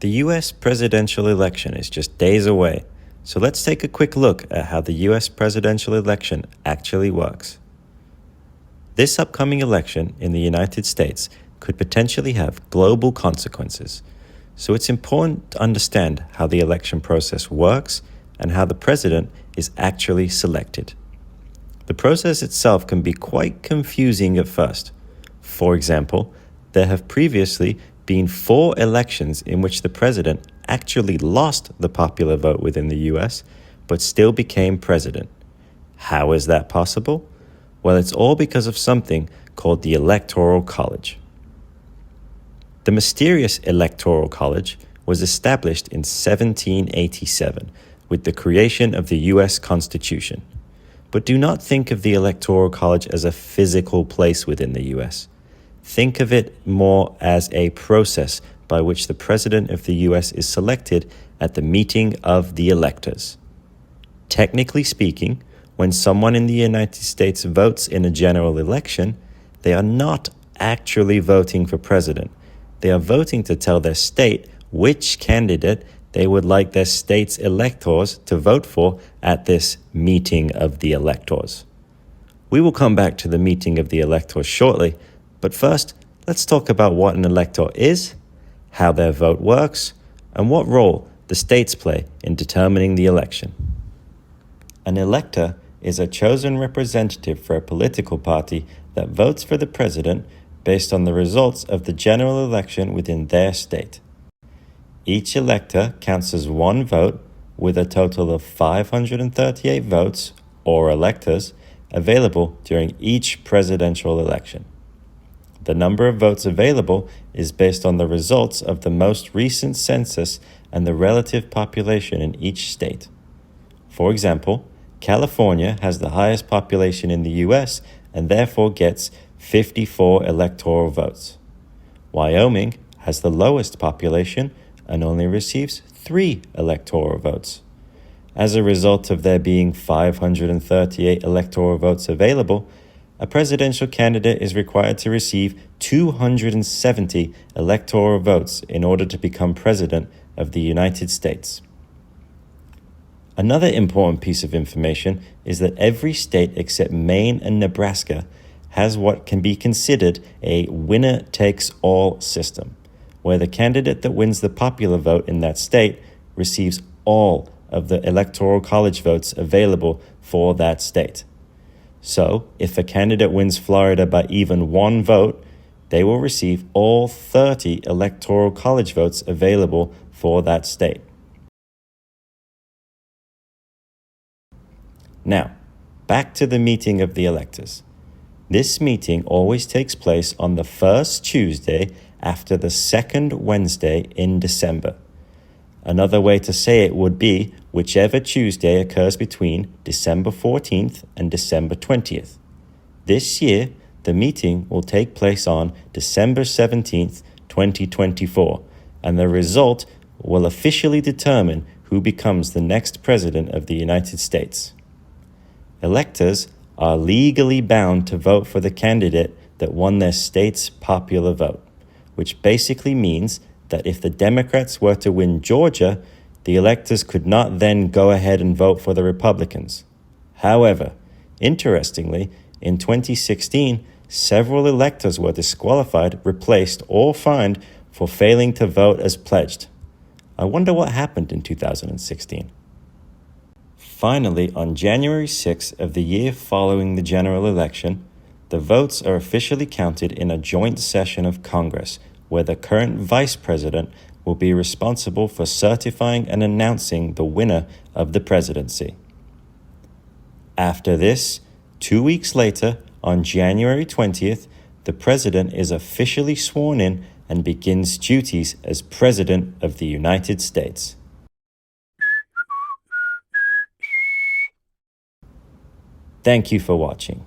The US presidential election is just days away, so let's take a quick look at how the US presidential election actually works. This upcoming election in the United States could potentially have global consequences, so it's important to understand how the election process works and how the president is actually selected. The process itself can be quite confusing at first. For example, there have previously been 4 elections in which the president actually lost the popular vote within the US, but still became president. How is that possible? Well, it's all because of something called the Electoral College. The mysterious Electoral College was established in 1787 with the creation of the US Constitution. But do not think of the Electoral College as a physical place within the US. Think of it more as a process by which the President of the US is selected at the meeting of the electors. Technically speaking, when someone in the United States votes in a general election, they are not actually voting for president. They are voting to tell their state which candidate they would like their state's electors to vote for at this meeting of the electors. We will come back to the meeting of the electors shortly, but first, let's talk about what an elector is, how their vote works, and what role the states play in determining the election. An elector is a chosen representative for a political party that votes for the president based on the results of the general election within their state. Each elector counts as one vote, with a total of 538 votes, or electors, available during each presidential election. The number of votes available is based on the results of the most recent census and the relative population in each state. For example, California has the highest population in the US and therefore gets 54 electoral votes. Wyoming has the lowest population and only receives 3 electoral votes. As a result of there being 538 electoral votes available, a presidential candidate is required to receive 270 electoral votes in order to become president of the United States. Another important piece of information is that every state except Maine and Nebraska has what can be considered a winner-takes-all system, where the candidate that wins the popular vote in that state receives all of the Electoral College votes available for that state. So, if a candidate wins Florida by even 1 vote, they will receive all 30 Electoral College votes available for that state. Now, back to the meeting of the electors. This meeting always takes place on the first Tuesday after the second Wednesday in December. Another way to say it would be whichever Tuesday occurs between December 14th and December 20th. This year, the meeting will take place on December 17th, 2024, and the result will officially determine who becomes the next president of the United States. Electors are legally bound to vote for the candidate that won their state's popular vote, which basically means that if the Democrats were to win Georgia, the electors could not then go ahead and vote for the Republicans. However, interestingly, in 2016, several electors were disqualified, replaced, or fined for failing to vote as pledged. I wonder what happened in 2016. Finally, on January 6th of the year following the general election, the votes are officially counted in a joint session of Congress, where the current vice president will be responsible for certifying and announcing the winner of the presidency. After this, 2 weeks later, on January 20th, the president is officially sworn in and begins duties as President of the United States. Thank you for watching.